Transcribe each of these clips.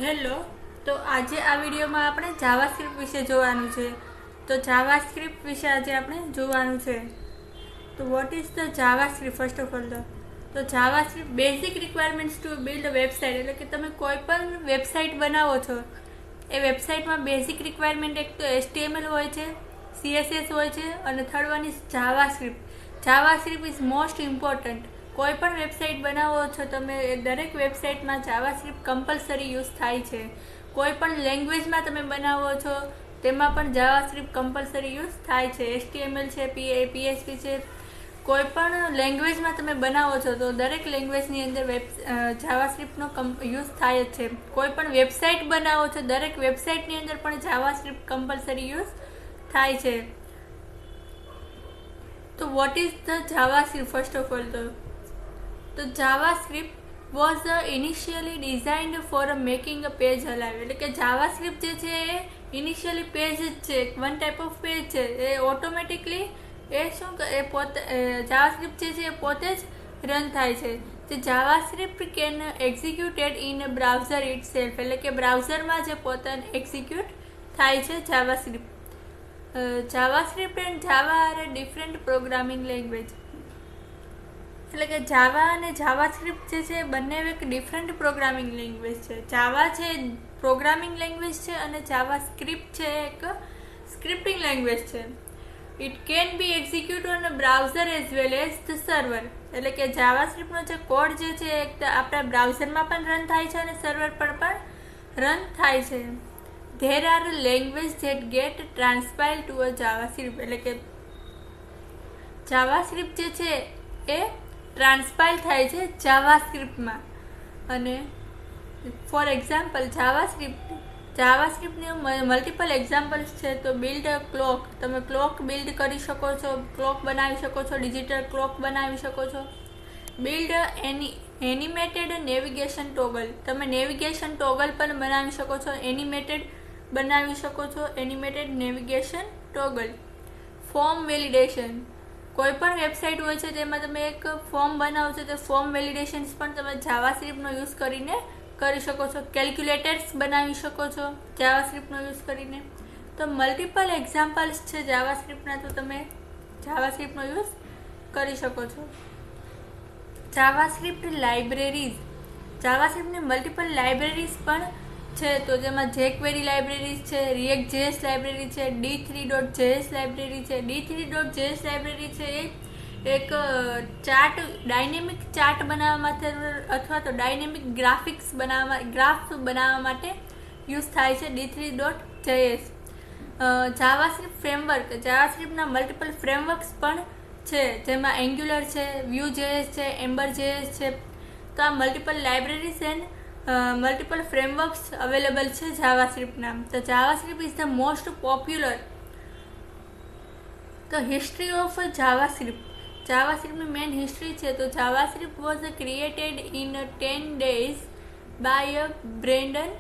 Hello, તો આજે આ વિડીયોમાં આપણે જાવાસ્ક્રિપ્ટ વિશે જોવાનું છે. તો જાવાસ્ક્રિપ્ટ વિશે આજે આપણે જોવાનું છે. તો what is the JavaScript? First of all તો JavaScript basic requirements to build website, એટલે કે તમે કોઈ પણ વેબસાઇટ બનાવો છો એ વેબસાઇટમાં બેઝિક રિક્વાયરમેન્ટ એક તો HTML હોય છે, CSS હોય છે અને third one is JavaScript. JavaScript is most important. કોઈ પણ વેબસાઇટ બનાવો છો તમે, દરેક વેબસાઇટમાં જાવાસ્ક્રિપ્ટ કમ્પલસરી યુઝ થાય છે. કોઈ પણ લેંગ્વેજમાં તમે બનાવો છો તેમાં પણ જાવાસ્ક્રિપ્ટ કમ્પલસરી યુઝ થાય છે. HTML છે, PHP છે, કોઈ પણ લેંગ્વેજમાં તમે બનાવો છો તો દરેક લેંગ્વેજની અંદર જાવાસ્ક્રિપ્ટનો યુઝ થાય જ છે. કોઈ પણ વેબસાઇટ બનાવો છો દરેક વેબસાઇટની અંદર પણ જાવાસ્ક્રિપ્ટ કમ્પલસરી યુઝ થાય છે. તો what is the JavaScript? First of all તો JavaScript was initially designed for making a page alive. એટલે કે જાવાસ્ક્રિપ્ટ જે છે એ ઇનિશિયલી પેજ જ છે, વન ટાઈપ ઓફ પેજ છે. એ ઓટોમેટિકલી જાવાસ્ક્રિપ્ટ જે છે એ પોતે જ રન થાય છે. જે JavaScript can executed in browser itself, એટલે કે બ્રાઉઝરમાં જે પોતાને એક્ઝિક્યુટ થાય છે JavaScript. JavaScript and Java are a different programming language. એટલે કે જાવા અને જાવાસ્ક્રિપ્ટ જે છે બંને એક ડિફરન્ટ પ્રોગ્રામિંગ લેંગ્વેજ છે. જાવા છે પ્રોગ્રામિંગ લેંગ્વેજ છે અને જાવાસ્ક્રિપ્ટ છે એક સ્ક્રિપ્ટિંગ લેંગ્વેજ છે. It can be execute on a browser as well as the server. એટલે કે જાવાસ્ક્રિપ્ટનો જે કોડ જે છે આપણા બ્રાઉઝરમાં પણ રન થાય છે અને સર્વર પર પણ રન થાય છે. There are language that get transpile to a JavaScript. એટલે કે જાવાસ્ક્રિપ્ટ જે છે એ ટ્રાન્સપાઇલ થાય છે જાવાસ્ક્રિપ્ટમાં. અને ફોર એક્ઝામ્પલ જાવાસ્ક્રિપ્ટની મલ્ટિપલ એક્ઝામ્પલ્સ છે. તો બિલ્ડ અ ક્લોક, તમે ક્લોક બિલ્ડ કરી શકો છો, ક્લોક બનાવી શકો છો, ડિજિટલ ક્લોક બનાવી શકો છો. બિલ્ડ એનિમેટેડ નેવિગેશન ટોગલ, તમે નેવિગેશન ટોગલ પણ બનાવી શકો છો, એનિમેટેડ બનાવી શકો છો, animated navigation toggle. Form validation, કોઈ પણ વેબસાઇટ હોય છે તેમાં તમે એક ફોર્મ બનાવો છો તો ફોર્મ વેલિડેશન્સ પણ તમે જાવાસ્ક્રિપ્ટનો યુઝ કરીને કરી શકો છો. કેલ્ક્યુલેટર્સ બનાવી શકો છો જાવાસ્ક્રિપ્ટનો યુઝ કરીને. તો મલ્ટિપલ એક્ઝામ્પલ્સ છે જાવાસ્ક્રિપ્ટના, તો તમે જાવાસ્ક્રિપ્ટનો યુઝ કરી શકો છો. જાવાસ્ક્રિપ્ટ લાઇબ્રેરીઝ, જાવાસ્ક્રિપ્ટની મલ્ટિપલ લાઇબ્રેરીઝ પણ છે. તો જેમાં જેક્વેરી લાઇબ્રેરીઝ છે, React.js લાઇબ્રેરી છે, D3.js લાઇબ્રેરી છે. D3.js લાઇબ્રેરી છે એ એક ડાયનેમિક ચાર્ટ બનાવવા માટે અથવા તો ડાયનેમિક ગ્રાફ બનાવવા માટે યુઝ થાય છે D3.js. JavaScript framework, જાવાસ્ક્રિપ્ટના multiple frameworks પણ છે, જેમાં એન્ગ્યુલર છે, Vue.js છે, Ember.js છે. તો આ multiple libraries and multiple frameworks available છે જાવાસ્ક્રિપ્ટના. તો JavaScript is the most popular. તો હિસ્ટ્રી ઓફ જાવાસ્ક્રિપ્ટ, જાવાસ્ક્રિપ્ટની મેઇન હિસ્ટ્રી છે. તો JavaScript was created in 10 days by Brendan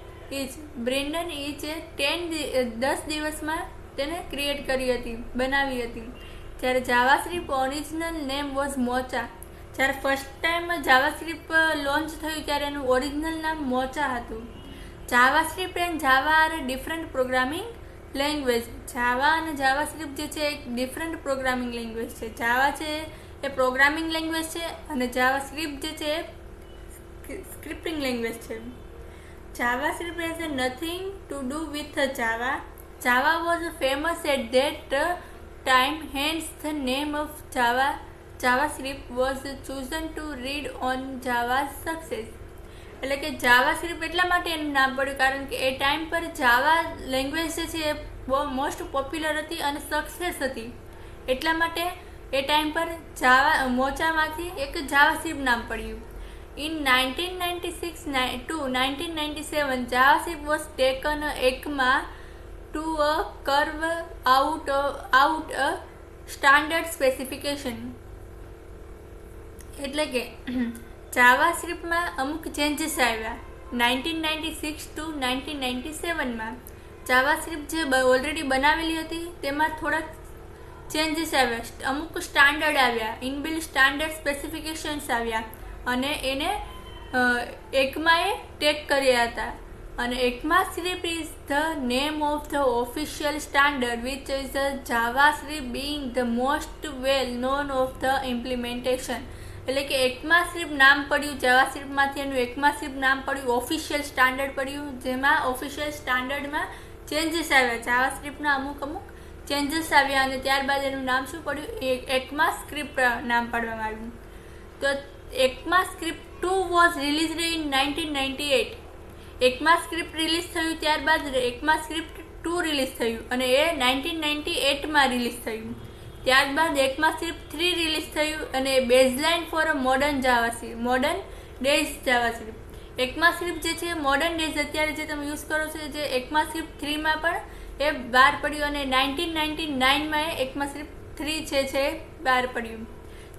Eich. Brendan ઇચે 10 દિવસમાં તેને ક્રિએટ કરી હતી, બનાવી હતી. જ્યારે JavaScript original name was Mocha. જ્યારે ફર્સ્ટ ટાઈમ જાવાસ્ક્રિપ્ટ લોન્ચ થયું ત્યારે એનું ઓરિજિનલ નામ મોચા હતું. JavaScript and Java are different programming language. Java અને જાવાસ્ક્રિપ્ટ જે છે એક ડિફરન્ટ પ્રોગ્રામિંગ લેંગ્વેજ છે. જાવા છે એ પ્રોગ્રામિંગ લેંગ્વેજ છે અને જાવાસ્ક્રિપ્ટ જે છે એ સ્ક્રિપ્ટિંગ લેંગ્વેજ છે. JavaScript has nothing to do with Java. Java was famous at that time, hence the name of JavaScript was chosen to read on Java's success. એટલે કે જાવાસ્ક્રિપ્ટ એટલા માટે એનું નામ પડ્યું કારણ કે એ ટાઈમ પર જાવા લેંગ્વેજ જે છે એ બહુ મોસ્ટ પોપ્યુલર હતી અને સક્સેસ હતી. એટલા માટે એ ટાઈમ પર મોચામાંથી એક જાવાસ્ક્રિપ્ટ નામ પડ્યું. In 1996 to 1997 JavaScript was taken ECMA to a curve out a standard specification. એટલે કે જાવાસ્ક્રિપ્ટમાં અમુક ચેન્જીસ આવ્યા 1996 to 1997માં. જાવાસ્ક્રિપ્ટ જે ઓલરેડી બનાવેલી હતી તેમાં થોડાક ચેન્જીસ આવ્યા, અમુક સ્ટાન્ડર્ડ આવ્યા, ઇનબિલ્ટ સ્ટાન્ડર્ડ સ્પેસિફિકેશન્સ આવ્યા અને એને ECMAએ ટેગ કર્યા હતા. અને ECMAScript is the name of the official standard which is the JavaScript being the most well known of the implementation. એટલે કે ECMAScript નામ પડ્યું જાવાસ્ક્રિપ્ટમાંથી, એનું ECMAScript નામ પડ્યું, ઓફિશિયલ સ્ટાન્ડર્ડ પડ્યું, જેમાં ઓફિશિયલ સ્ટાન્ડર્ડમાં ચેન્જીસ આવ્યા, જાવાસ્ક્રિપ્ટના અમુક ચેન્જીસ આવ્યા અને ત્યારબાદ એનું નામ શું પડ્યું, ECMAScript નામ પાડવામાં આવ્યું. તો ECMAScript 2 was released in 1998. ECMAScript release થયું, ત્યારબાદ ECMAScript 2 રિલીઝ થયું અને એ 1998માં રિલીઝ થયું. ત્યારબાદ ECMAScript 3 રિલીઝ થયું અને baseline for a modern JavaScript, modern days JavaScript. ECMAScript જે છે મોડર્ન ડેઝ અત્યારે જે તમે યુઝ કરો છો, જે ECMAScript 3માં પણ એ બહાર પડ્યું અને 1999માં એ ECMAScript 3 છે બહાર પડ્યું.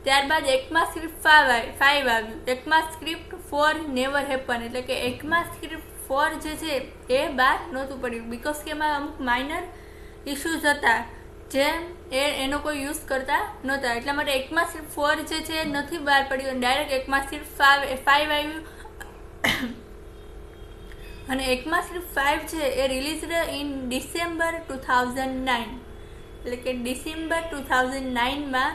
ત્યારબાદ ECMAScript 5 આવ્યું. ECMAScript 4 નેવર હેપન, એટલે કે ECMAScript 4 જે છે એ બહાર નહોતું પડ્યું, બિકોઝ કે એમાં અમુક માઇનર ઇશ્યુઝ હતા જે એનો કોઈ યુઝ કરતા નહોતા, એટલા માટે ECMAScript 4 જે છે નથી બહાર પડ્યું અને ડાયરેક્ટ ECMAScript 5 આવ્યું. અને ECMAScript 5 છે એ રિલીઝડ ઇન ડિસેમ્બર 2009, એટલે કે ડિસેમ્બર 2009માં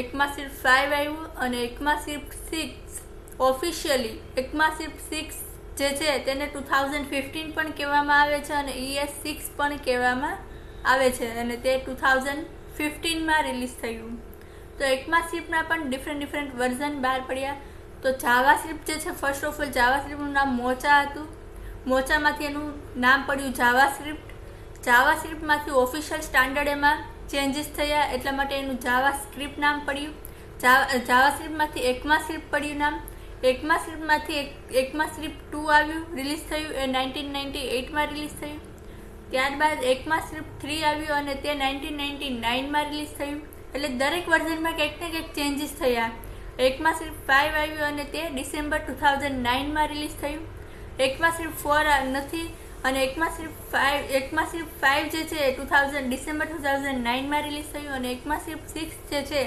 ECMAScript 5 આવ્યું અને ECMAScript 6 ઓફિશિયલી ECMAScript 6 જે છે તેને 2015 પણ કહેવામાં આવે છે અને ES6 પણ કહેવામાં આવે છે અને તે 2015માં રિલીઝ થયું. તો ECMAScriptના પણ ડિફરન્ટ વર્ઝન બહાર પડ્યા. તો જાવાસ્ક્રિપ્ટ જે છે, ફર્સ્ટ ઓફ ઓલ જાવાસ્ક્રિપ્ટનું નામ મોચા હતું, મોચામાંથી એનું નામ પડ્યું જાવાસ્ક્રિપ્ટ. જાવાસ્ક્રિપ્ટમાંથી ઓફિશિયલ સ્ટાન્ડર્ડ એમાં ચેન્જીસ થયા એટલા માટે એનું જાવાસ્ક્રિપ્ટ નામ પડ્યું. જાવાસ્ક્રિપ્ટમાંથી ECMAScript પડ્યું નામ. ECMAScriptમાંથી ECMAScript 2 આવ્યું, રિલીઝ થયું, એ 1998માં રિલીઝ થયું. ત્યારબાદ ECMAScript 3 આવ્યું અને તે 1999માં રિલીઝ થયું. એટલે દરેક વર્ઝનમાં કંઈક ને કંઈક ચેન્જીસ થયા. ECMAScript 5 આવ્યું અને તે ડિસેમ્બર 2009માં રિલીઝ થયું. ECMAScript 4 નથી અને ECMAScript 5 જે છે ડિસેમ્બર 2009માં રિલીઝ થયું અને ECMAScript 6 જે છે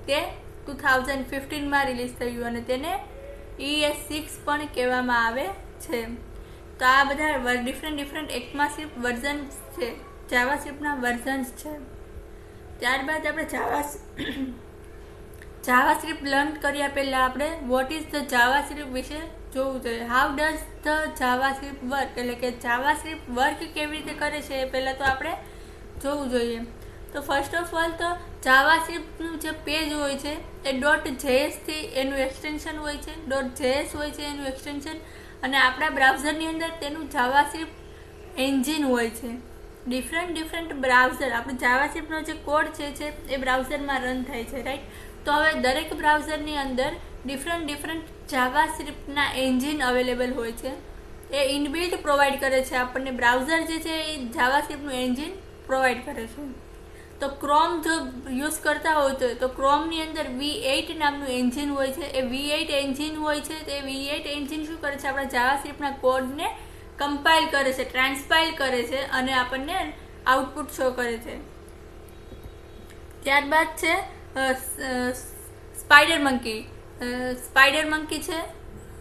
તે 2015માં રિલીઝ થયું અને તેને ES6 પણ કહેવામાં આવે છે. તો આ બધા ડિફરન્ટ ECMAScript વર્ઝન્સ છે, જાવાસ્ક્રિપ્ટના વર્ઝન્સ છે. ત્યારબાદ આપણે જાવાસ્ક્રિપ્ટ લર્ન કર્યા પહેલાં આપણે વોટ ઇઝ ધ જાવાસ્ક્રિપ્ટ વિશે જોવું જોઈએ. How does the JavaScript work, એટલે કે જાવાસ્ક્રિપ્ટ વર્ક કેવી રીતે કરે છે એ પહેલાં તો આપણે જોવું જોઈએ. તો ફર્સ્ટ ઓફ ઓલ તો જાવાસ્ક્રિપ્ટનું જે પેજ હોય છે એ .js એનું એક્સટેન્શન હોય છે, .js હોય છે એનું એક્સટેન્શન, અને આપણા બ્રાઉઝરની અંદર તેનું જાવાસ્ક્રિપ્ટ એન્જિન હોય છે. ડિફરન્ટ બ્રાઉઝર, આપણે જાવાસ્ક્રિપ્ટનો જે કોડ છે એ બ્રાઉઝરમાં રન થાય છે, રાઈટ. તો હવે દરેક બ્રાઉઝરની અંદર ડિફરન્ટ જાવાસ્ક્રિપ્ટના એન્જિન અવેલેબલ હોય છે. એ ઇનબિલ્ટ પ્રોવાઈડ કરે છે આપણને, બ્રાઉઝર જે છે એ જાવાસ્ક્રિપ્ટનું એન્જિન પ્રોવાઈડ કરે છે. તો ક્રોમ જો યુઝ કરતા હોય તો ક્રોમની અંદર V8 નામનું એન્જિન હોય છે. એ V8 એન્જિન હોય છે, તે V8 એન્જિન શું કરે છે, આપણા જાવાસ્ક્રિપ્ટના કોડને કમ્પાઇલ કરે છે, ટ્રાન્સપાઇલ કરે છે અને આપણને આઉટપુટ શો કરે છે. ત્યારબાદ છે સ્પાઈડર મંકી છે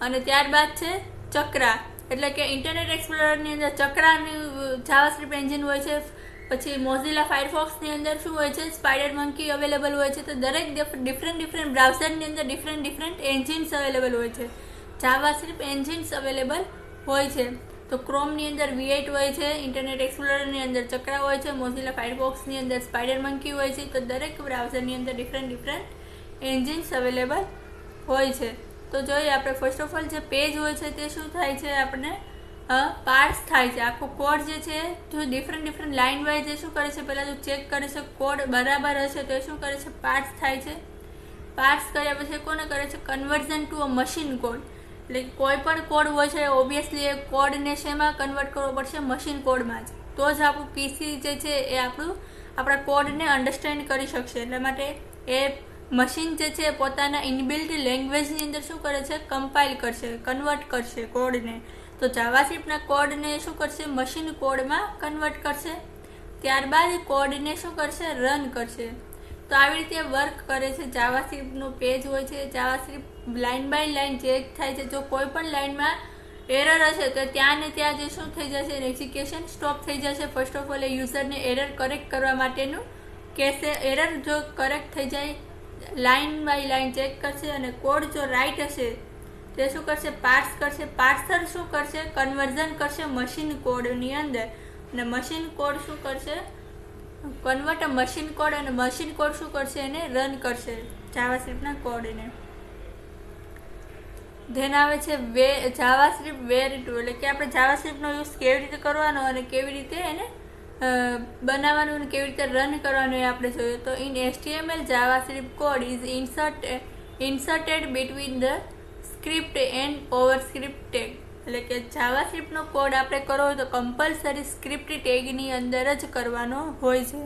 અને ત્યારબાદ છે ચક્રા, એટલે કે ઇન્ટરનેટ એક્સપ્લોરરની અંદર ચક્રાનું જાવાસ્ક્રિપ્ટ એન્જિન હોય છે. પછી મોઝિલા ફાયરફોક્સની અંદર શું હોય છે, સ્પાઈડર મંકી અવેલેબલ હોય છે. તો દરેક ડિફરન્ટ બ્રાઉઝરની અંદર ડિફરન્ટ એન્જિન્સ અવેલેબલ હોય છે, જાવાસ્ક્રિપ્ટ એન્જિન્સ અવેલેબલ હોય છે. તો ક્રોમની અંદર V8 હોય છે, ઇન્ટરનેટ એક્સપ્લોરરની અંદર ચક્રા હોય છે, મોઝિલા ફાયરફોક્સની અંદર સ્પાઈડર મંકી હોય છે. તો દરેક બ્રાઉઝરની અંદર ડિફરન્ટ એન્જિન્સ અવેલેબલ હોય છે. તો જોઈએ આપણે ફર્સ્ટ ઓફ ઓલ જે પેજ હોય છે તે શું થાય છે, આપણને પાર્સ થાય છે. આખો કોડ જે છે જો ડિફરન્ટ લાઇન વાઇઝ એ શું કરે છે, પહેલાં તો ચેક કરે છે કોડ બરાબર હશે તો એ શું કરે છે, પાર્સ થાય છે. પાર્સ કર્યા પછી કોને કરે છે, conversion to a machine code. એટલે કોઈ પણ કોડ હોય છે ઓબ્વિયસલી એ કોડને શેમાં કન્વર્ટ કરવો પડશે, મશીન કોડમાં જ. તો જ આપણું પીસી જે છે એ આપણા કોડને અન્ડરસ્ટેન્ડ કરી શકશે. એટલા માટે એ મશીન જે છે પોતાના ઇનબિલ્ટ લેંગ્વેજની અંદર શું કરે છે, કમ્પાઇલ કરશે, કન્વર્ટ કરશે કોડને. તો જાવાસ્ક્રિપ્ટના કોડને શું કરશે, મશીન કોડમાં કન્વર્ટ કરશે. ત્યારબાદ કોડને શું કરશે, રન કરશે. તો આવી રીતે વર્ક કરે છે. જાવાસ્ક્રિપ્ટનું પેજ હોય છે, JavaScript line by line check થાય છે. જો કોઈ પણ લાઇનમાં એરર હશે તો ત્યાં ને ત્યાં જે શું થઈ જશે, એક્ઝિક્યુશન સ્ટોપ થઈ જશે. ફર્સ્ટ ઓફ ઓલ એ યુઝરને એરર કરેક્ટ કરવા માટેનું કહેશે. એરર જો કરેક્ટ થઈ જાય, લાઇન બાય લાઇન ચેક કરશે અને કોડ જો રાઈટ હશે તે શું કરશે, પાર્સ કરશે. પાર્સર શું કરશે, કન્વર્ઝન કરશે મશીન કોડની અંદર, અને મશીન કોડ શું કરશે, કન્વર્ટ મશીન કોડ, અને મશીન કોડ શું કરશે, એને રન કરશે જાવાસ્ક્રિપ્ટના કોડને. ધેન આવે છે જાવાસ્ક્રિપ્ટ વેર ટુ, એટલે કે આપણે જાવાસ્ક્રિપ્ટનો યુઝ કેવી રીતે કરવાનો અને કેવી રીતે એને બનાવવાનું અને કેવી રીતે રન કરવાનું એ આપણે જોઈએ. તો in HTML JavaScript code is inserted between the script and over script tag, એટલે કે જાવાસ્ક્રિપ્ટનો કોડ આપણે કરવો હોય તો કમ્પલસરી સ્ક્રિપ્ટ ટેગની અંદર જ કરવાનો હોય છે.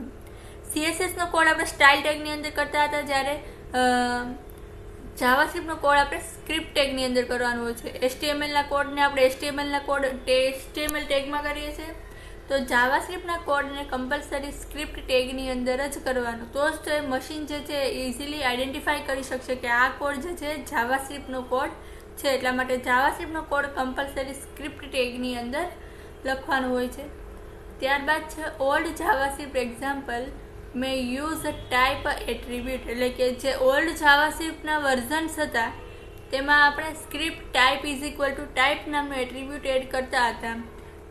CSSનો કોડ આપણે સ્ટાઇલ ટેગની અંદર કરતા હતા, જ્યારે જાવાસ્ક્રિપ્ટનો કોડ આપણે સ્ક્રિપ્ટ ટેગની અંદર કરવાનો હોય છે. HTMLના કોડને આપણે HTML ટેગમાં કરીએ છીએ, તો જાવાસ્ક્રિપ્ટના કોડને કમ્પલસરી સ્ક્રિપ્ટ ટેગની અંદર જ કરવાનો. તો જ મશીન જે છે ઇઝીલી આઈડેન્ટિફાઈ કરી શકશે કે આ કોડ જે છે જાવાસ્ક્રિપ્ટનો કોડ છે. એટલા માટે જાવાસ્ક્રિપ્ટનો કોડ કમ્પલસરી સ્ક્રિપ્ટ ટેગની અંદર લખવાનો હોય છે. ત્યારબાદ છે ઓલ્ડ જાવાસ્ક્રિપ્ટ એક્ઝામ્પલ મે યુઝ ટાઈપ એટ્રીબ્યુટ, એટલે કે જે ઓલ્ડ જાવાસ્ક્રિપ્ટના વર્ઝન્સ હતા તેમાં આપણે script type is equal two type નામનો એટ્રીબ્યુટ એડ કરતા હતા.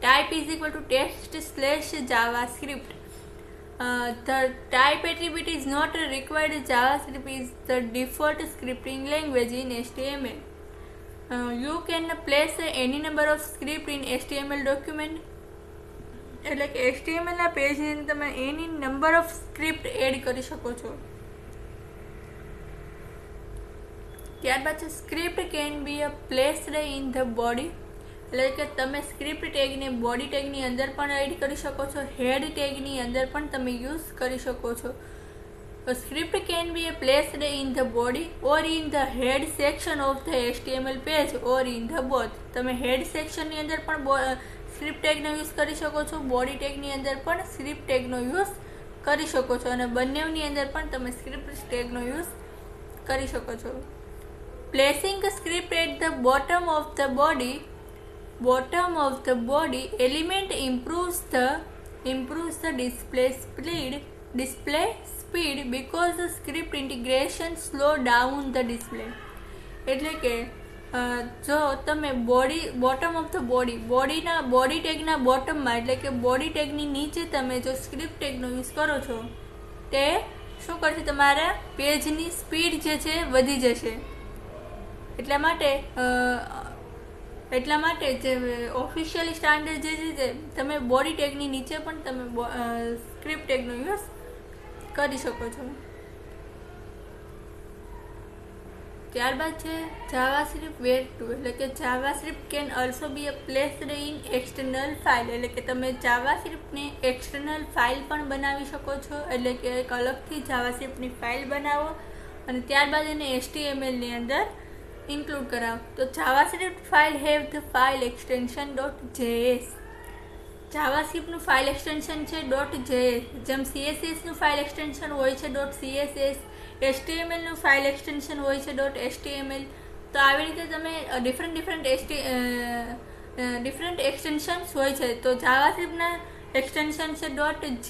Type is equal two text/javascript. The type attribute is not required. JavaScript is the default scripting language in HTML. You can place any number of script in HTML document, એટલે કે HTMLના પેજની અંદર તમે એની number of script add કરી શકો છો. ત્યારબાદ છે script can be placed in the body, એટલે કે તમે સ્ક્રિપ્ટ ટેગને બોડી ટેગની અંદર પણ એડ કરી શકો છો, હેડ ટેગની અંદર પણ તમે યુઝ કરી શકો છો. Script can be placed in the body or in the head section of the HTML page or in the both. તમે હેડ સેક્શનની અંદર પણ સ્ક્રિપ્ટ ટેગનો યુઝ કરી શકો છો, બોડી ટેગની અંદર પણ સ્ક્રિપ્ટ ટેગનો યુઝ કરી શકો છો, અને બંનેની અંદર પણ તમે સ્ક્રિપ્ટ ટેગનો યુઝ કરી શકો છો. Placing script at the bottom of the body element improves the display speed because the script integration slow down the display. એટલે કે જો તમે બોટમ ઓફ ધ બોડી ટેગના બોટમમાં, એટલે કે બોડી ટેગની નીચે તમે જો સ્ક્રિપ્ટ ટેગનો યુઝ કરો છો તે શું કરશે, તમારા પેજની સ્પીડ જે છે વધી જશે. એટલા માટે જે ઓફિશિયલી સ્ટાન્ડર્ડ જે છે તમે બોડી ટેગની નીચે પણ તમે સ્ક્રિપ્ટ ટેગનો યુઝ કરી શકો છો. ત્યારબાદ છે જાવાસ્ક્રિપ્ટ વેર ટુ, એટલે કે JavaScript can also B placed in external file, એટલે કે તમે જાવાસ્ક્રિપ્ટને એક્સટર્નલ ફાઇલ પણ બનાવી શકો છો, એટલે કે એક અલગથી જાવાસ્ક્રિપ્ટની ફાઇલ બનાવો અને ત્યારબાદ એને HTMLની અંદર ઇન્ક્લુડ કરાવો. તો JavaScript file have the file extension .js. જાવાસ્ક્રિપ્ટનું ફાઇલ એક્સટેન્શન છે .js, જેમ CSSનું ફાઇલ એક્સટેન્શન હોય છે .css, HTMLનું ફાઇલ એક્સટેન્શન હોય છે .html. તો આવી રીતે તમે ડિફરન્ટ એક્સટેન્શન્સ હોય છે. તો જાવાસ્ક્રિપ્ટના એક્સટેન્શન છે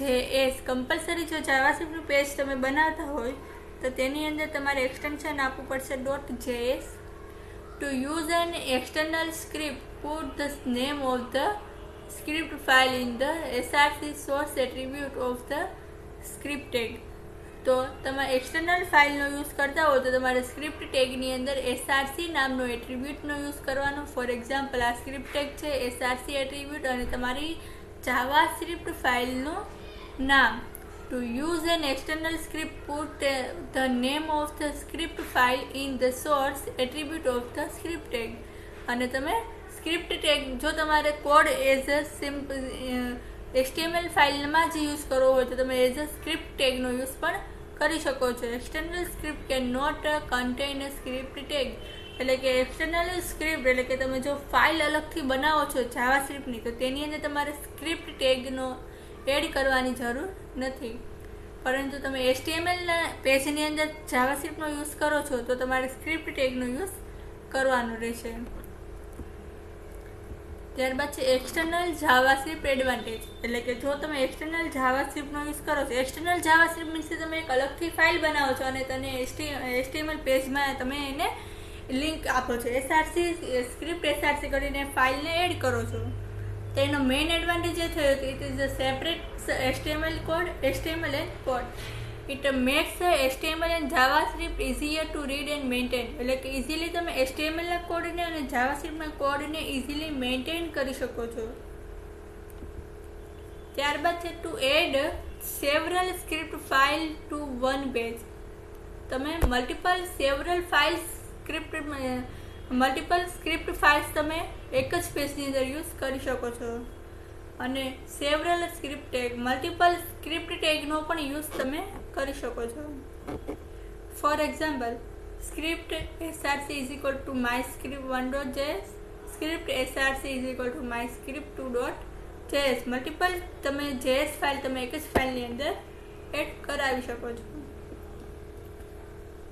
.js. કમ્પલસરી જો જાવાસ્ક્રિપ્ટનું પેજ તમે બનાવતા હોય તો તેની અંદર તમારે એક્સટેન્શન આપવું પડશે .js. To use an external script, put the name of the script file in the src source attribute of the script tag. તો તમે એક્સટર્નલ ફાઇલનો યુઝ કરતા હો તો તમારે સ્ક્રિપ્ટ ટેગની અંદર src નામનો એટ્રીબ્યુટનો યુઝ કરવાનો. ફોર એક્ઝામ્પલ આ સ્ક્રિપ્ટ ટેગ છે src એટ્રીબ્યુટ અને તમારી જાવાસ્ક્રિપ્ટ ફાઇલનું નામ. To use an external script, put the name of the script file in the source attribute of the script tag. અને તમે સ્ક્રિપ્ટ ટેગ જો તમારે કોડ એઝ અ HTML ફાઇલમાં જ યુઝ કરવો હોય તો તમે એઝ અ સ્ક્રિપ્ટ ટેગનો યુઝ પણ કરી શકો છો. External script can not contain a script tag, એટલે કે એક્સટર્નલ સ્ક્રિપ્ટ એટલે કે તમે જો ફાઇલ અલગથી બનાવો છો જાવાસ્ક્રિપ્ટની તો તેની અંદર તમારે સ્ક્રિપ્ટ ટેગનો એડ કરવાની જરૂર નથી. પરંતુ તમે HTMLના પેજની અંદર જાવાસ્ક્રિપ્ટનો યુઝ કરો છો તો તમારે સ્ક્રિપ્ટ ટેગનો યુઝ કરવાનો રહેશે. ત્યારબાદ છે એક્સટર્નલ જાવાસ્ક્રિપ્ટ એડવાન્ટેજ, એટલે કે જો તમે એક્સટર્નલ જાવાસ્ક્રિપ્ટનો યુઝ કરો છો, એક્સટર્નલ જાવાસ્ક્રિપ્ટ મીન્સ કે તમે એક અલગથી ફાઇલ બનાવો છો અને તેને HTML પેજમાં તમે એને લિંક આપો છો, SRC સ્ક્રિપ્ટ SRC કરીને ફાઇલને એડ કરો છો. તો એનો મેઇન એડવાન્ટેજ એ થયો કે it is a separate HTML code, HTML and code. It makes HTML and JavaScript easier to read and maintain, એટલે કે ઇઝીલી તમે HTMLના કોડને અને જાવાસ્ક્રિપ્ટના કોડને ઇઝીલી મેન્ટેન કરી શકો છો. ત્યારબાદ છે to add several script file to one page. તમે મલ્ટિપલ સ્ક્રિપ્ટ ફાઇલ્સ તમે એક જ પેજની અંદર યુઝ કરી શકો છો. અને several script tag, multiple script ટેગનો પણ યુઝ તમે કરી શકો છો. For example, script SRC is equal to myscript1.js, script SRC is equal to myscript2.js. Multiple તમે JS ફાઇલ તમે એક જ ફાઇલની અંદર એડ કરાવી શકો છો.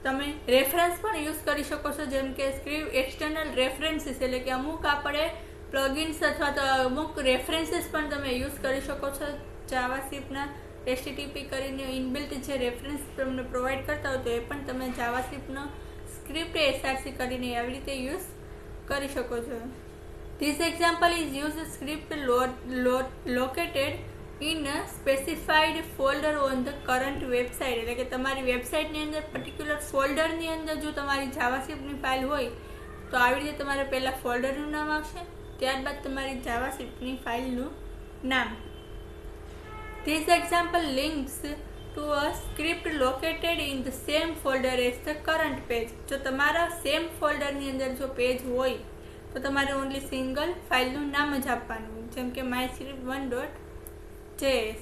તમે રેફરન્સ પણ યુઝ કરી શકો છો, જેમ કે સ્ક્રિપ્ટ એક્સટર્નલ રેફરન્સીસ, એટલે કે અમુક આપણે પ્લગઇન્સ અથવા તો અમુક રેફરન્સીસ પણ તમે યુઝ કરી શકો છો જાવાસ્ક્રિપ્ટના. HTTP કરીને ઇનબિલ્ટ જે રેફરન્સ તમને પ્રોવાઈડ કરતા હોય તો એ પણ તમે જાવાસ્ક્રિપ્ટનો સ્ક્રિપ્ટ SRC કરીને આવી રીતે યુઝ કરી શકો છો. This example is use script located in specified folder on the current website, એટલે કે તમારી વેબસાઇટની અંદર પર્ટિક્યુલર ફોલ્ડરની અંદર જો તમારી જાવાસ્ક્રિપ્ટની ફાઇલ હોય તો આવી રીતે તમારે પહેલાં ફોલ્ડરનું નામ આવશે, ત્યારબાદ તમારી જાવાસ્ક્રિપ્ટની ફાઇલનું નામ. This example links to a script located in the same folder as the current page. જો તમારા સેમ ફોલ્ડરની અંદર જો પેજ હોય તો તમારે ઓનલી સિંગલ ફાઇલનું નામ જ આપવાનું, જેમ કે myscript1.js.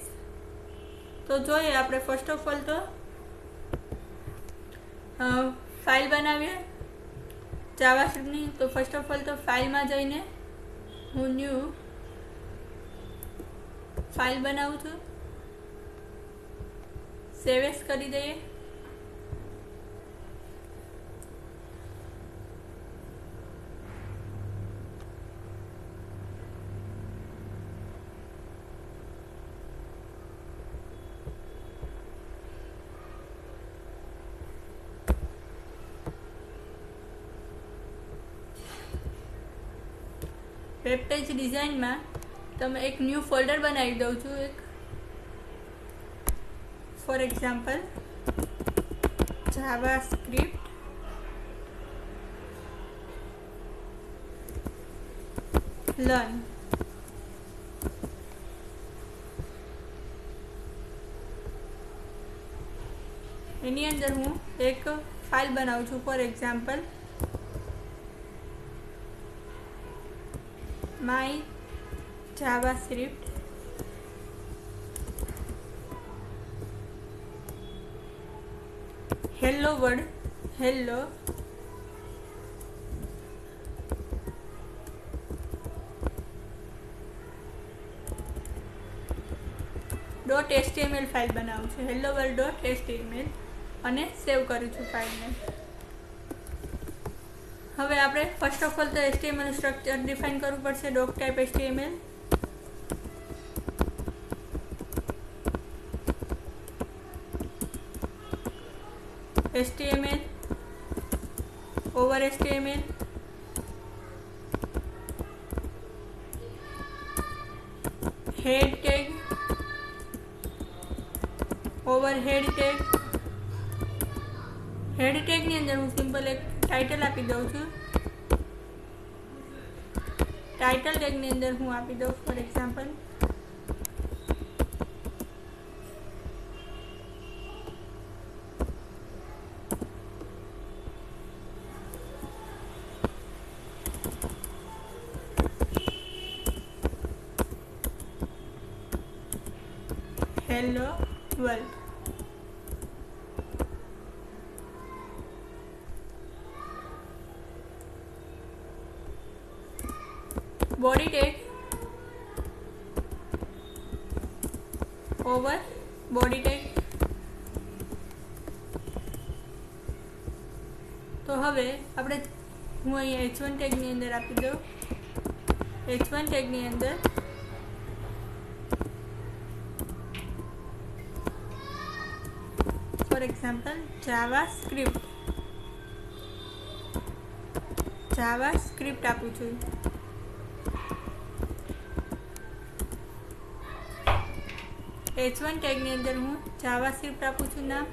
તો જોઈએ આપણે ફર્સ્ટ ઓફ ઓલ તો ફાઇલ બનાવીએ જાવાસ્ક્રિપ્ટની. તો ફર્સ્ટ ઓફ ઓલ તો ફાઇલમાં જઈને હું ન્યૂ ફાઇલ બનાવું છું, સેવ એઝ કરી દઈએ. વેબ પેજ ડિઝાઇનમાં તમે એક ન્યૂ ફોલ્ડર બનાવી દઉં છું. એક ફોર એક્ઝામ્પલ જાવાસ્ક્રિપ્ટ લર્ન. એની અંદર હું એક ફાઇલ બનાવું છું, for example my JavaScript hello world hello .html file બનાવું છું, hello world.html, અને સેવ કરું છું ફાઇલને. હવે આપણે ફર્સ્ટ ઓફ ઓલ તો HTML સ્ટ્રક્ચર ડિફાઇન કરવું પડશે. Doc type HTML, HTML over HTML, head tag over head tag. Head ટેગની અંદર હું સિમ્પલ એક ટાઇટલ આપી દઉં છું. ટાઇટલ ટેગની અંદર હું આપી દઉં for example hello world. body tag over body tag. તો હવે આપણે હું અહીંયા h1 ટેગની અંદર આપી દઉં h1 ટેગની અંદર ફોર એક્ઝામ્પલ જાવા સ્ક્રિપ્ટ આપું છું. h1 ટેગની અંદર હું જાવા સ્ક્રિપ્ટ આપું છું નામ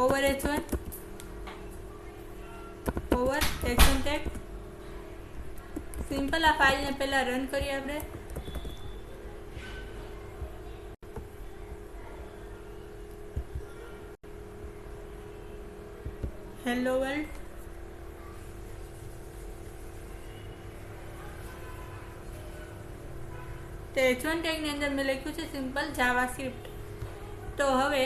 ઓવર h1 ટેગ. સિમ્પલ આ ફાઇલને પહેલા રન કરીએ આપણે. Hello world. તો h1 ટેગની અંદર મેં લખ્યું છે સિમ્પલ જાવા સ્ક્રિપ્ટ. તો હવે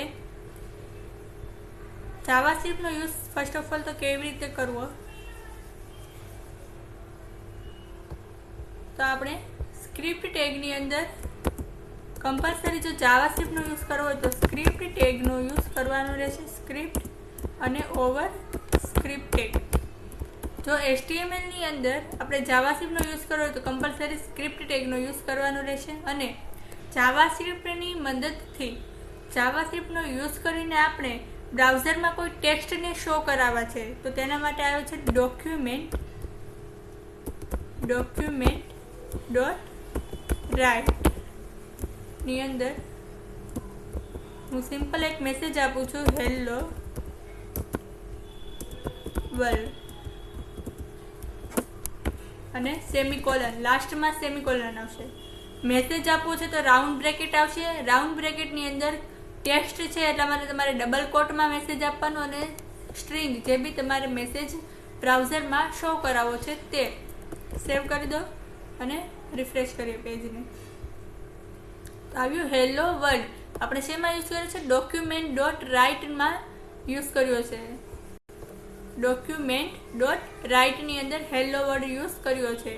જાવા સ્ક્રિપ્ટનો યુઝ ફર્સ્ટ ઓફ ઓલ તો કેવી રીતે કરવો, તો આપણે સ્ક્રિપ્ટ ટેગની અંદર કમ્પલસરી જો જાવા સ્ક્રિપ્ટનો યુઝ કરવો હોય તો સ્ક્રિપ્ટ ટેગનો યુઝ કરવાનો રહેશે. સ્ક્રિપ્ટ અને ઓવર સ્ક્રિપ્ટ ટેગ. જો HTML ની અંદર આપણે જાવા સ્ક્રિપ્ટનો યુઝ કરવો હોય તો કમ્પલસરી સ્ક્રિપ્ટ ટેગનો યુઝ કરવાનો રહેશે. અને જાવા સ્ક્રિપ્ટની મદદથી જાવા સ્ક્રિપ્ટનો યુઝ કરીને આપણે બ્રાઉઝરમાં કોઈ ટેક્સ્ટને શો કરાવવા છે તો તેના માટે આવે છે ડોક્યુમેન્ટ .write ની અંદર હું સિમ્પલ એક મેસેજ આપું છું હેલો વર્લ્ડ અને સેમિકોલન, લાસ્ટમાં સેમિકોલન આવશે. મેસેજ આપવો છે તો રાઉન્ડ બ્રેકેટ આવશે. રાઉન્ડ બ્રેકેટની અંદર ટેક્સ્ટ છે એટલા માટે તમારે ડબલ કોટમાં મેસેજ આપવાનો અને સ્ટ્રિંગ જે બી તમારે મેસેજ બ્રાઉઝરમાં શો કરાવવો છે તે સેવ કરી દો અને રિફ્રેશ કરીએ પેજને. તો આવ્યું હેલો વર્લ્ડ. આપણે શેમાં યુઝ કર્યો છે? document.write-માં યુઝ કર્યો છે. document.write-ની અંદર હેલો વર્લ્ડ યુઝ કર્યો છે.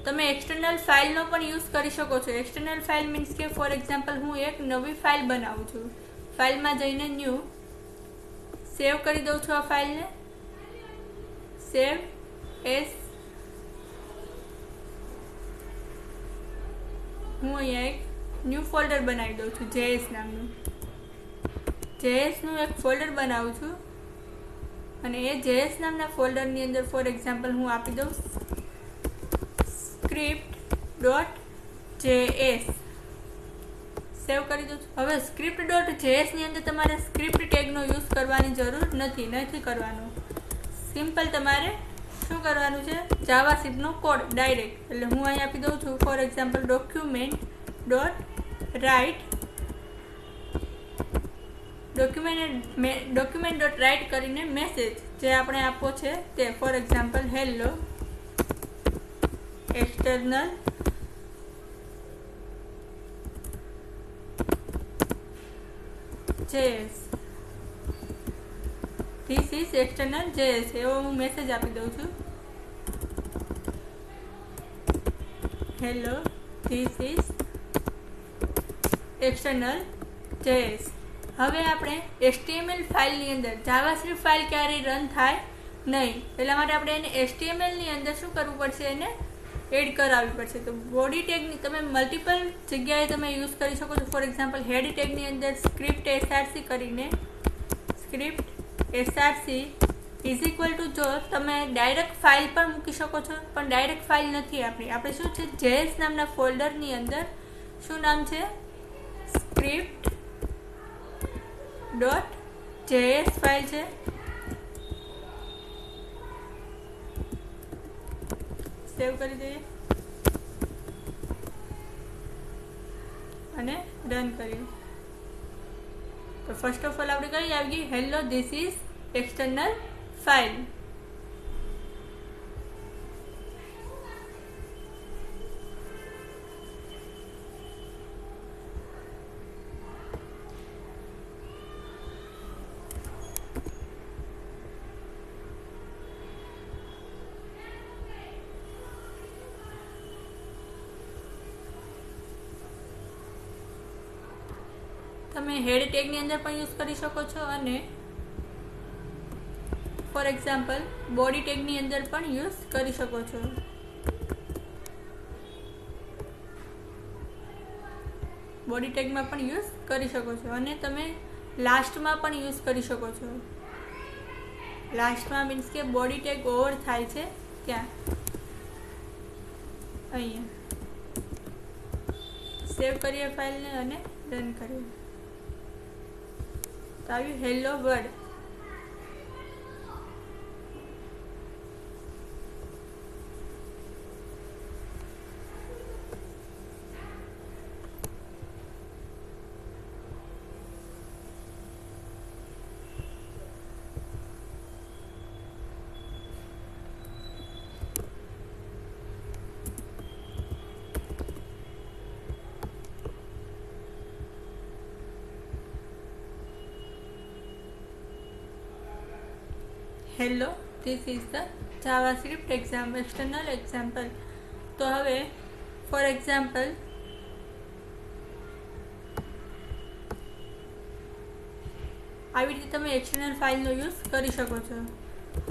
તમે એક્સટર્નલ ફાઇલનો પણ યુઝ કરી શકો છો. એક્સટર્નલ ફાઇલ મીન્સ કે ફોર એક્ઝામ્પલ હું એક નવી ફાઇલ બનાવું છું. ફાઇલમાં જઈને ન્યૂ સેવ કરી દઉં છું. આ ફાઇલને સેવ એસ હું અહીંયા એક ન્યૂ ફોલ્ડર બનાવી દઉં છું JS નામનું. JSનું એક ફોલ્ડર બનાવું છું અને એ JS નામના ફોલ્ડરની અંદર ફોર એક્ઝામ્પલ હું આપી દઉં script.js સેવ કરી દઉં છું. હવે script.js ની અંદર તમારે સ્ક્રિપ્ટ ટેગનો યુઝ કરવાની જરૂર નથી કરવાનો. સિમ્પલ તમારે શું કરવાનું છે? જાવા સ્ક્રિપ્ટનો કોડ ડાયરેક્ટ. એટલે હું અહીં આપી દઉં છું ફોર એક્ઝામ્પલ document.write કરીને મેસેજ જે આપણે આપવો છે તે for example hello external JS this is external JS એવો હું મેસેજ આપી દઉં છું. Hello this is external JS. હવે આપણે HTML ફાઇલની અંદર જાવાસ્ક્રિપ્ટ ફાઇલ ક્યારેય રન થાય નહીં. એટલા માટે આપણે એને HTML ની અંદર શું કરવું પડશે? એને એડ કરાવવી પડશે. તો બોડી ટેગની તમે મલ્ટિપલ જગ્યાએ તમે યુઝ કરી શકો છો. ફોર એક્ઝામ્પલ હેડ ટેગની અંદર સ્ક્રિપ્ટ SRC કરીને script SRC is equal two જો તમે ડાયરેક્ટ ફાઇલ પણ મૂકી શકો છો, પણ ડાયરેક્ટ ફાઇલ નથી આપણી. આપણે શું છે JS નામના ફોલ્ડરની અંદર શું નામ છે? script.js ફાઇલ છે. સેવ કરી દઈએ અને રન કરીએ. તો ફર્સ્ટ ઓફ ઓલ આપણે કઈ આવી ગઈ? Hello this is external file. તમે હેડ ટેગની અંદર પણ યુઝ કરી શકો છો અને ફોર એક્ઝામ્પલ બોડી ટેગની અંદર પણ યુઝ કરી શકો છો. બોડી ટેગમાં પણ યુઝ કરી શકો છો અને તમે લાસ્ટમાં પણ યુઝ કરી શકો છો. લાસ્ટમાં મીન્સ કે બોડી ટેગ ઓવર થાય છે ત્યાં. અહીંયા સેવ કરીએ ફાઇલને અને રન કરીએ તો આવ્યું hello world. Hello, this is the JavaScript external example. તો હવે ફોર એક્ઝામ્પલ આવી રીતે તમે એક્સટર્નલ ફાઇલનો યુઝ કરી શકો છો.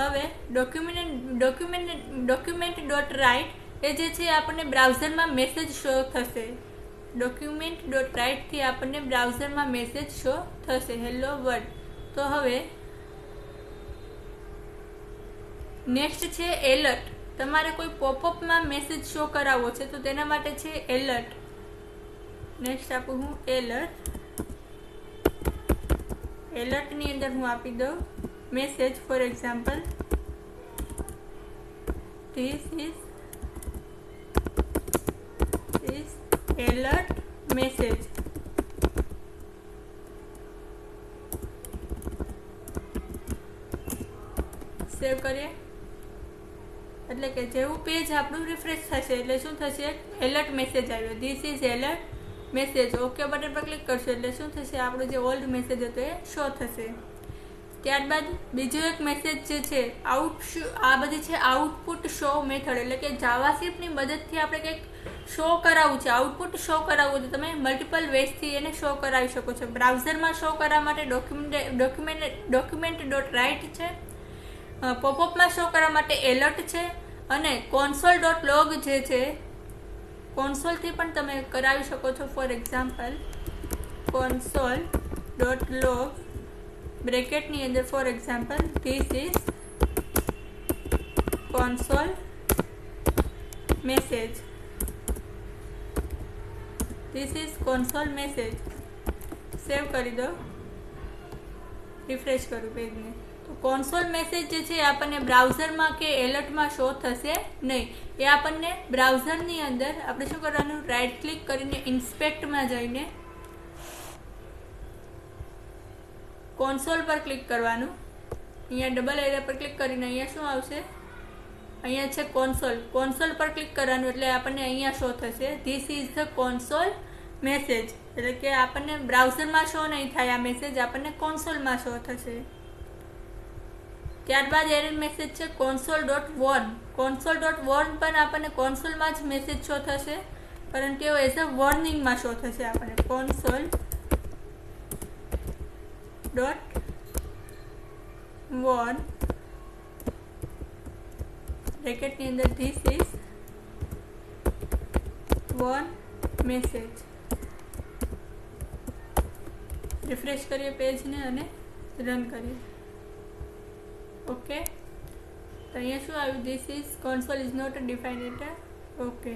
હવે ડોક્યુમેન્ટ ડોટ રાઇટ એ જે છે આપણને બ્રાઉઝરમાં મેસેજ શો થશે. ડોક્યુમેન્ટ ડોટ રાઇટથી આપણને બ્રાઉઝરમાં મેસેજ શો થશે હેલો વર્લ્ડ. તો હવે નેક્સ્ટ છે એલર્ટ. તમારે કોઈ પોપઅપમાં મેસેજ શો કરાવવો છે તો તેના માટે છે એલર્ટ. નેક્સ્ટ આપું હું એલર્ટ. એલર્ટની અંદર હું આપી દઉં message. For example this is alert message. Save કરીએ એટલે કે જેવું પેજ આપણું રિફ્રેશ થશે એટલે શું થશે, એલર્ટ મેસેજ આવ્યો. This is alert message. Okay button પર ક્લિક કરશો એટલે શું થશે, આપણો જે ઓલ્ડ મેસેજ હતો એ શો થશે. ત્યારબાદ બીજો એક મેસેજ જે છે આ બધી છે આઉટપુટ શો મેથડ. એટલે કે જાવાસ્ક્રિપ્ટની મદદથી આપણે કંઈક શો કરાવવું છે, આઉટપુટ શો કરાવવું છે. તમે મલ્ટિપલ વેઝથી એને શો કરાવી શકો છો. બ્રાઉઝરમાં શો કરવા માટે ડોક્યુમેન્ટ ડોટ રાઇટ છે. પોપઅપમાં શો કરવા માટે એલર્ટ છે. અને કોન્સોલ ડોટ લોગ જે છે કોન્સોલથી પણ તમે કરાવી શકો છો. For example console dot log બ્રેકેટની અંદર for example this is console message. This is console message. Save કરી દો, રિફ્રેશ કરું પેજને. તો કોન્સોલ મેસેજ જે છે આપણને બ્રાઉઝરમાં કે એલર્ટમાં શો થશે નહીં. એ આપણને બ્રાઉઝરની અંદર આપણે શું કરવાનું, રાઇટ ક્લિક કરીને ઇન્સ્પેક્ટમાં જઈને કોન્સોલ પર ક્લિક કરવાનું. અહીંયા ડબલ એરો પર ક્લિક કરીને અહીંયા શું આવશે, અહીંયા છે કોન્સોલ. કોન્સોલ પર ક્લિક કરવાનું એટલે આપણને અહીંયા શો થશે this is the console message. એટલે કે આપણને બ્રાઉઝરમાં શો નહીં થાય આ મેસેજ, આપણને કોન્સોલમાં શો થશે. ત્યારબાદ એરર મેસેજ છે console dot Warne. Console dot Warne પણ આપણને કોન્સોલમાં જ મેસેજ શો થશે, પરંતુ એવો એઝ અ વોર્નિંગમાં શો થશે આપણને. કોન્સોલ ડોટ વોર્ન બ્રેકેટની અંદર this is Warne message. Refresh કરીએ પેજને અને રન કરીએ. ઓકે, તો અહીંયા શું આવ્યું, this is console is not defined. Okay,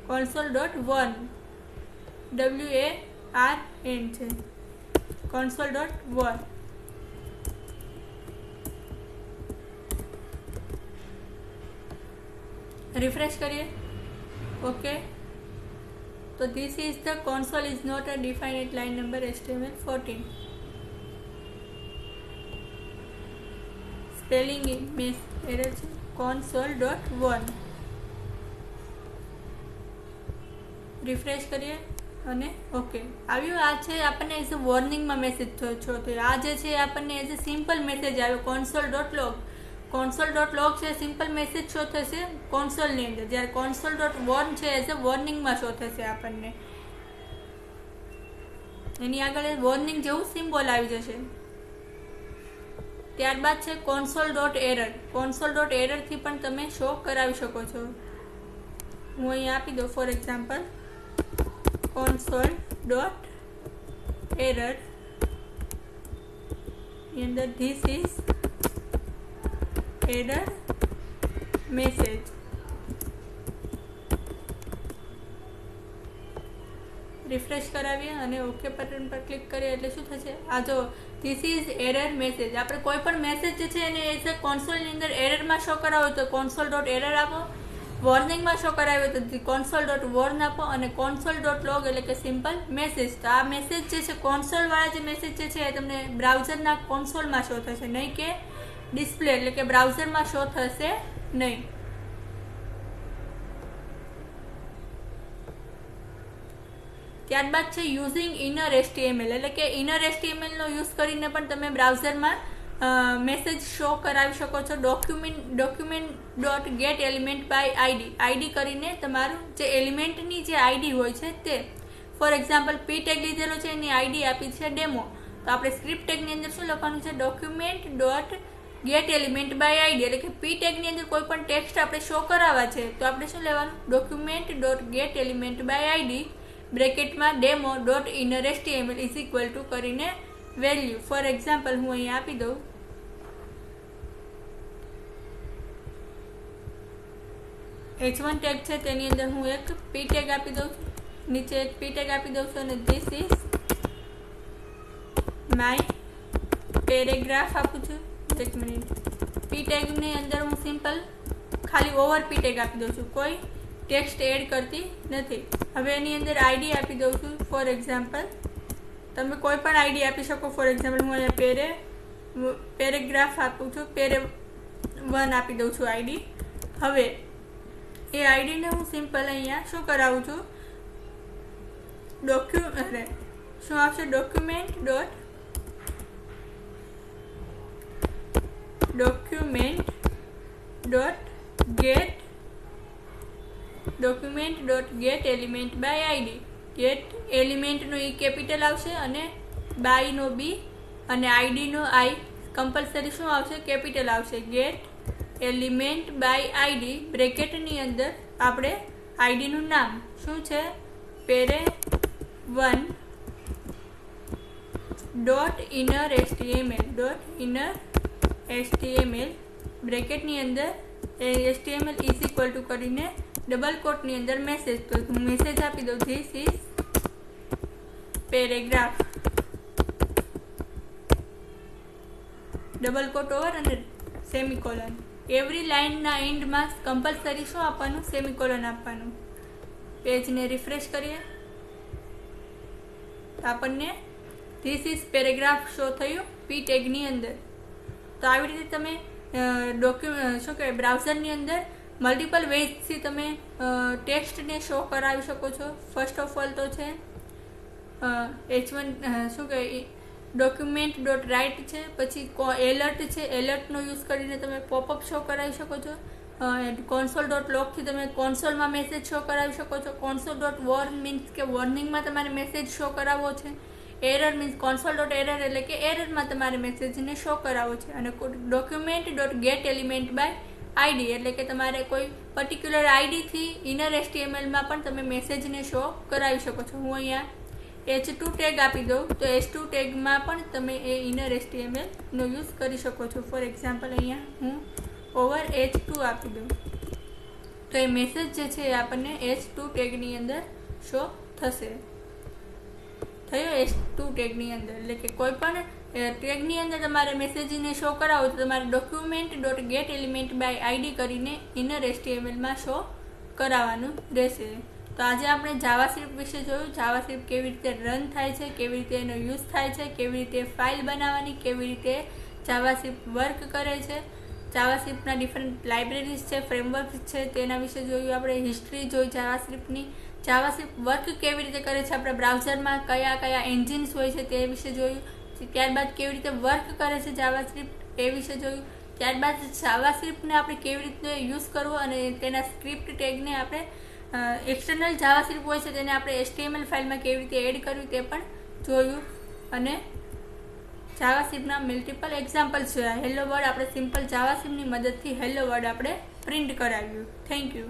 console dot warn WARN છે કોન્સોલ ડોટ વન. રિફ્રેશ કરીએ. ઓકે, તો this is the console is not a defined line number HTML14. Spelling miss error છે console dot warn. Refresh કરીએ અને okay આવ્યું. આ છે આપણને એઝ અ વોર્નિંગમાં મેસેજ છો તો આ જે છે આપણને એઝ અ સિમ્પલ મેસેજ આવ્યો console dot log. Console dot log છે સિમ્પલ મેસેજ શો થશે કોન્સોલની અંદર, જ્યારે કોન્સોલ ડોટ વોર્ન છે એઝ અ વોર્નિંગમાં શો થશે આપણને. એની આગળ વોર્નિંગ જેવું સિમ્બોલ આવી જશે. ત્યારબાદ છે console.error. console.error થી પણ તમે શો કરાવી શકો છો. હું અહીં આપી દઉં ફોર એક્ઝામ્પલ console.error ની અંદર this is error message. Refresh કરાવીએ અને ઓકે બટન પર ક્લિક કરીએ એટલે શું થશે? આ જો ધીસ ઇઝ એરર મેસેજ. આપણે કોઈ પણ મેસેજ જે છે એને એઝ અ કોન્સોલની અંદર એરરમાં શો કરાવો તો console.error આપો, વોર્નિંગમાં શો કરાવ્યો તો console.warn આપો, અને console.log એટલે કે સિમ્પલ મેસેજ. તો આ મેસેજ જે છે કોન્સોલવાળા જે મેસેજ જે છે એ તમને બ્રાઉઝરના કોન્સોલમાં શો થશે, નહીં કે ડિસ્પ્લે એટલે કે બ્રાઉઝરમાં શો થશે નહીં. ત્યારબાદ છે યુઝિંગ ઇનર HTML એટલે કે ઇનર HTML નો યુઝ કરીને પણ તમે બ્રાઉઝરમાં મેસેજ શો કરાવી શકો છો. document.get element by id કરીને તમારું જે એલિમેન્ટની જે આઈડી હોય છે તે, ફોર એક્ઝામ્પલ પી ટેગ લીધેલો છે એની આઈડી આપી છે ડેમો, તો આપણે સ્ક્રિપ્ટ ટેગની અંદર શું લખવાનું છે? document.get element by id એટલે કે પી ટેગની અંદર કોઈ પણ ટેક્સ્ટ આપણે શો કરાવવા છે તો આપણે શું લેવાનું? document.get element by id બ્રેકેટમાં demo.innerhtml is equal to કરીને વેલ્યુ. ફોર એક્ઝામ્પલ હું અહીં આપી દઉં h1 ટેગ છે તેની અંદર હું એક પી ટેગ આપી દઉં છું, નીચે એક પી ટેગ આપી દઉં છું અને ધીસ ઇઝ માય પેરેગ્રાફ આપું છું. એક મિનિટ. પી ટેગની અંદર હું સિમ્પલ ખાલી ઓવર પી ટેગ આપી દઉં છું, કોઈ ટેક્સ્ટ એડ કરતી નથી. હવે એની અંદર આઈડી આપી દઉં છું. ફોર એક્ઝામ્પલ તમે કોઈ પણ આઈડી આપી શકો. ફોર એક્ઝામ્પલ હું અહીંયા પેરેગ્રાફ આપું છું, pere1 આપી દઉં છું આઈડી. હવે એ આઈડીને હું સિમ્પલ અહીંયા શું કરાવું છું? શું આવશે? document.get element by id. get element નો ઈ કેપિટલ આવશે અને બાય નો બી અને આઈડી નો આઈ કમ્પલસરી શું આવશે? કેપિટલ આવશે. get element by id બ્રેકેટની અંદર આપણે આઈડી નું નામ શું છે? pere1 .innerhtml બ્રેકેટની અંદર HTML ઇઝ ઇક્વલ ટુ કરીને ડબલ કોટની અંદર મેસેજ. તો હું મેસેજ આપી દઉં this is paragraph, double quote over અને સેમિકોલન. એવરી લાઇનના એન્ડમાં કમ્પલસરી શું આપવાનું? સેમિકોલન આપવાનું. પેજને રિફ્રેશ કરીએ તો આપણને ધીસ ઇઝ પેરેગ્રાફ શો થયું પી ટેગની અંદર. તો આવી રીતે તમે શું કહેવાય બ્રાઉઝરની અંદર મલ્ટિપલ વેઝથી તમે ટેક્સ્ટને શો કરાવી શકો છો. ફર્સ્ટ ઓફ ઓલ તો છે h1 શું કહેવાય document.write છે, પછી એલર્ટ છે, એલર્ટનો યુઝ કરીને તમે પોપઅપ શો કરાવી શકો છો. console.log થી તમે કોન્સોલમાં મેસેજ શો કરાવી શકો છો. console.warn મીન્સ કે વોર્નિંગમાં તમારે મેસેજ શો કરાવવો છે. એરર મીન્સ console.error એટલે કે એરરમાં તમારે મેસેજને શો કરાવવો છે. અને document.get element by id એટલે કે તમારે કોઈ પર્ટિક્યુલર આઈડીથી ઇનર HTMLમાં પણ તમે મેસેજને શો કરાવી શકો છો. હું અહીંયા h2 ટેગ આપી દઉં તો h2 ટેગમાં પણ તમે એ ઇનર HTML નો યુઝ કરી શકો છો. ફોર એક્ઝામ્પલ અહીંયા હું ઓવર h2 આપી દઉં તો એ મેસેજ જે છે એ આપણને h2 ટેગની અંદર શો થશે. થયો h2 ટેગની અંદર એટલે કે કોઈ પણ ટેગની અંદર તમારે મેસેજને શો કરાવો તો તમારે document.get element by id કરીને ઇનર HTMLમાં શો કરાવવાનું રહેશે. તો આજે આપણે જાવાસ્ક્રિપ્ટ વિશે જોયું. જાવાસ્ક્રિપ્ટ કેવી રીતે રન થાય છે, કેવી રીતે એનો યુઝ થાય છે, કેવી રીતે ફાઇલ બનાવવાની, કેવી રીતે જાવાસ્ક્રિપ્ટ વર્ક કરે છે, જાવાસ્ક્રિપ્ટના ડિફરન્ટ લાઇબ્રેરીઝ છે, ફ્રેમવર્ક છે, તેના વિશે જોયું. આપણે હિસ્ટ્રી જોઈ જાવાસ્ક્રિપ્ટની, જાવાસ્ક્રિપ્ટ વર્ક કેવી રીતે કરે છે આપણા બ્રાઉઝરમાં, કયા કયા એન્જિન્સ હોય છે તે વિશે જોયું. ત્યારબાદ કેવી રીતે વર્ક કરે છે જાવાસ્ક્રિપ્ટ એ વિશે જોયું. ત્યારબાદ જાવાસ્ક્રિપ્ટને આપણે કેવી રીતે યુઝ કરવો અને તેના સ્ક્રિપ્ટ ટેગને આપણે એક્સટર્નલ જાવાસ્ક્રિપ્ટ હોય છે તેને આપણે HTML ફાઇલમાં કેવી રીતે એડ કરવી તે પણ જોયું. અને જાવાસ્ક્રિપ્ટના મલ્ટિપલ એક્ઝામ્પલ્સ જોયા. હેલો વર્ડ આપણે સિમ્પલ જાવાસ્ક્રિપ્ટની મદદથી હેલો વર્ડ આપણે પ્રિન્ટ કરાવ્યું. Thank you.